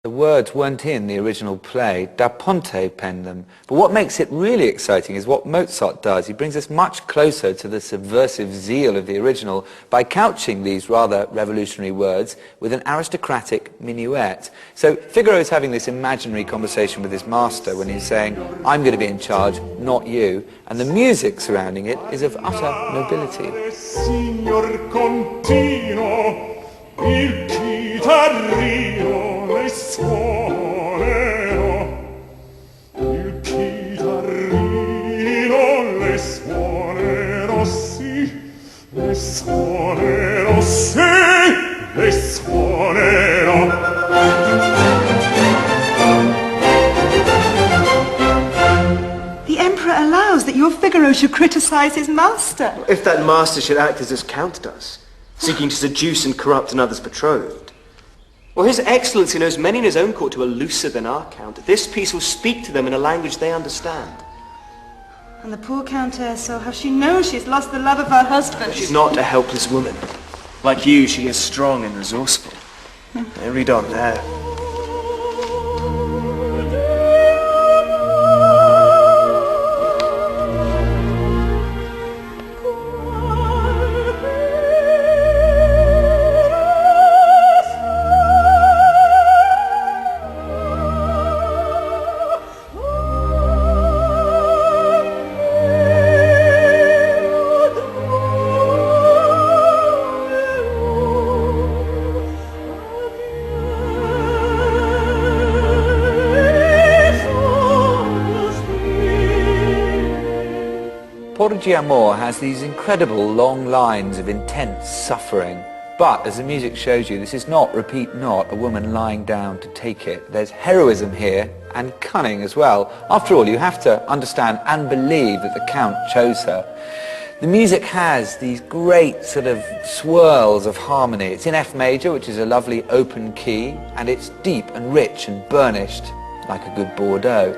The words weren't in the original play. Da Ponte penned them. But what makes it really exciting is what Mozart does. He brings us much closer to the subversive zeal of the original by couching these rather revolutionary words with an aristocratic minuet. So Figaro is having this imaginary conversation with his master when he's saying, I'm going to be in charge, not you. And the music surrounding it is of utter nobility. Il chitarrino le suonerò sì, le suonerò sì, le suonerò. The Emperor allows that your Figaro should criticize his master. If that master should act as this Count does, seeking to seduce and corrupt another's betrothed. Well, His Excellency knows many in his own court who are looser than our Count. This piece will speak to them in a language they understand. And the poor Countess, oh, how she knows she's lost the love of her husband. She's not a helpless woman. Like you, she is strong and resourceful. Read on there. Porgy Amor has these incredible long lines of intense suffering. But, as the music shows you, this is not, repeat not, a woman lying down to take it. There's heroism here, and cunning as well. After all, you have to understand and believe that the Count chose her. The music has these great sort of swirls of harmony. It's in F major, which is a lovely open key, and it's deep and rich and burnished, like a good Bordeaux.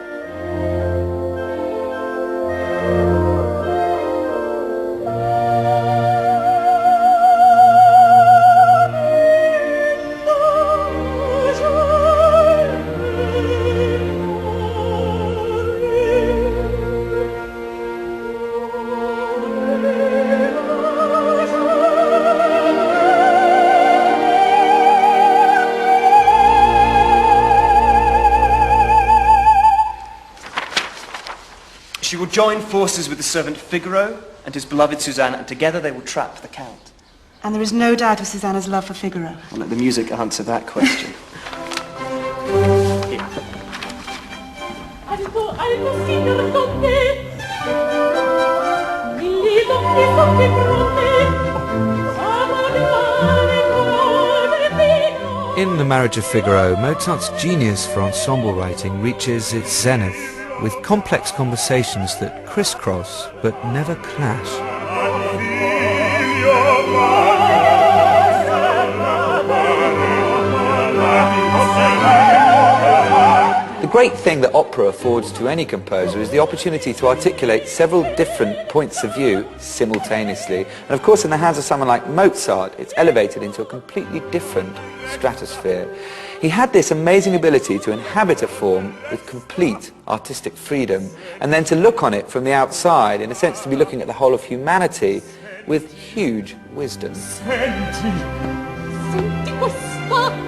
She will join forces with the servant Figaro and his beloved Susanna, and together they will trap the Count. And there is no doubt of Susanna's love for Figaro. I'll let the music answer that question. Here. In The Marriage of Figaro, Mozart's genius for ensemble writing reaches its zenith with complex conversations that crisscross but never clash. The great thing that opera affords to any composer is the opportunity to articulate several different points of view simultaneously. And of course, in the hands of someone like Mozart, it's elevated into a completely different stratosphere. He had this amazing ability to inhabit a form with complete artistic freedom, and then to look on it from the outside, in a sense to be looking at the whole of humanity, with huge wisdom. Senti questa!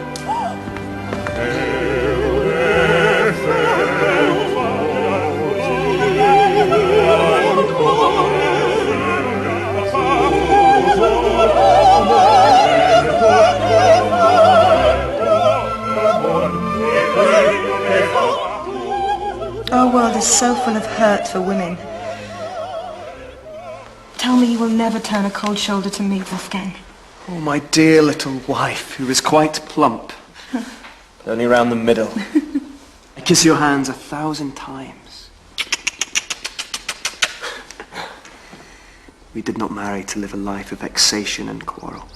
Our world is so full of hurt for women. Tell me you will never turn a cold shoulder to me, Wolfgang. Oh, my dear little wife, who is quite plump, but only round the middle. I kiss your hands 1,000 times. We did not marry to live a life of vexation and quarrel,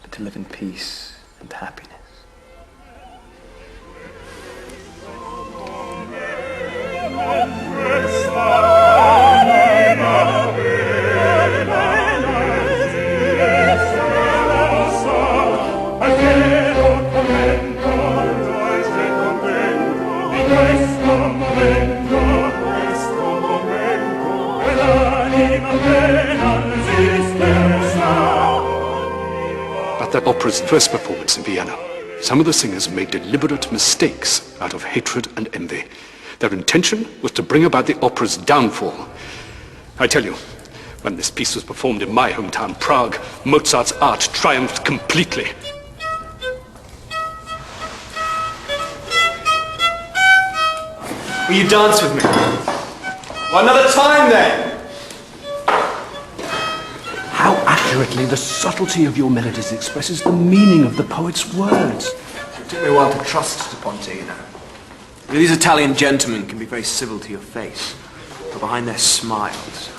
but to live in peace and happiness. opera's first performance in Vienna, some of the singers made deliberate mistakes out of hatred and envy. Their intention was to bring about the opera's downfall. I tell you, when this piece was performed in my hometown, Prague, Mozart's art triumphed completely. Will you dance with me? Well, another time then! How accurately the subtlety of your melodies expresses the meaning of the poet's words. It took me a while to trust Ponte, you know. These Italian gentlemen can be very civil to your face, but behind their smiles...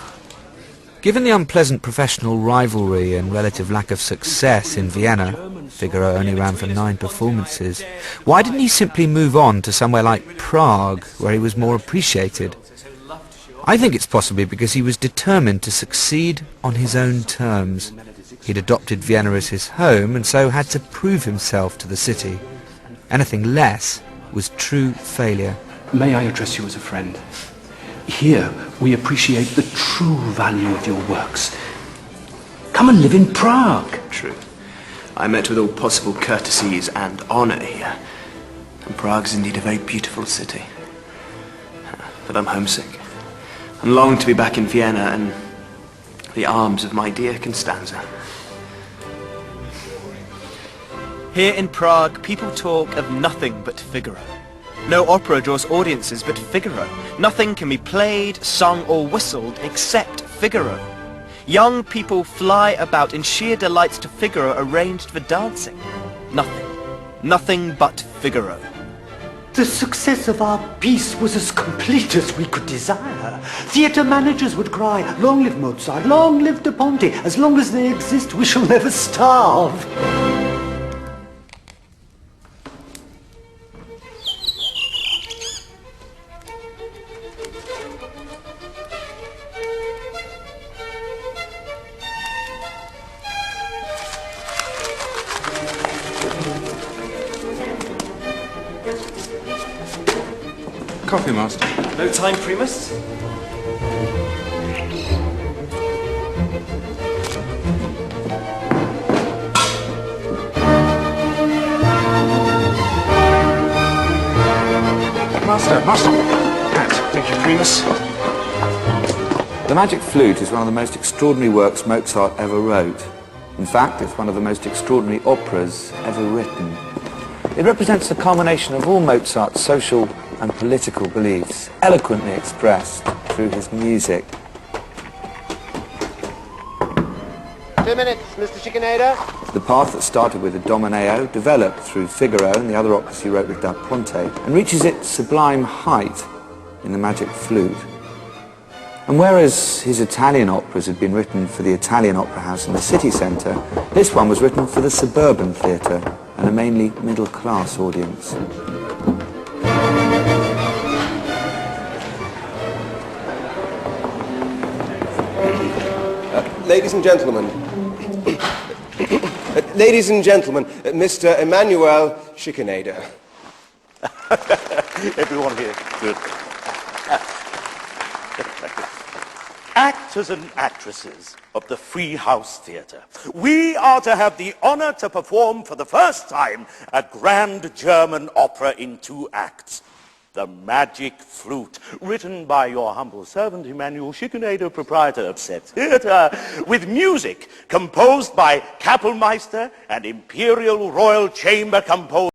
Given the unpleasant professional rivalry and relative lack of success in Vienna, Figaro only ran for 9 performances, why didn't he simply move on to somewhere like Prague, where he was more appreciated? I think it's possibly because he was determined to succeed on his own terms. He'd adopted Vienna as his home and so had to prove himself to the city. Anything less was true failure. May I address you as a friend? Here, we appreciate the true value of your works. Come and live in Prague. True. I met with all possible courtesies and honour here. And Prague's indeed a very beautiful city. But I'm homesick. And long to be back in Vienna and the arms of my dear Constanza. Here in Prague, people talk of nothing but Figaro. No opera draws audiences but Figaro. Nothing can be played, sung or whistled except Figaro. Young people fly about in sheer delights to Figaro arranged for dancing. Nothing. Nothing but Figaro. The success of our piece was as complete as we could desire. Theatre managers would cry, "Long live Mozart, long live Da Ponte. As long as they exist, we shall never starve." Coffee, Master. No time, Primus? Master. Thank you, Primus. The Magic Flute is one of the most extraordinary works Mozart ever wrote. In fact, it's one of the most extraordinary operas ever written. It represents the culmination of all Mozart's social and political beliefs, eloquently expressed through his music. 2 minutes, Mr. Schikaneder. The path that started with a Domineo developed through Figaro and the other operas he wrote with Da Ponte and reaches its sublime height in the Magic Flute. And whereas his Italian operas had been written for the Italian opera house in the city centre, this one was written for the suburban theatre and a mainly middle-class audience. Ladies and gentlemen, Mr. Emmanuel Schikaneder. Everyone here, good. Actors and actresses of the Free House Theatre, we are to have the honor to perform for the first time a grand German opera in 2 acts. The Magic Flute, written by your humble servant, Emmanuel Schikaneder, proprietor of said theatre, with music composed by Kapellmeister and Imperial Royal Chamber composer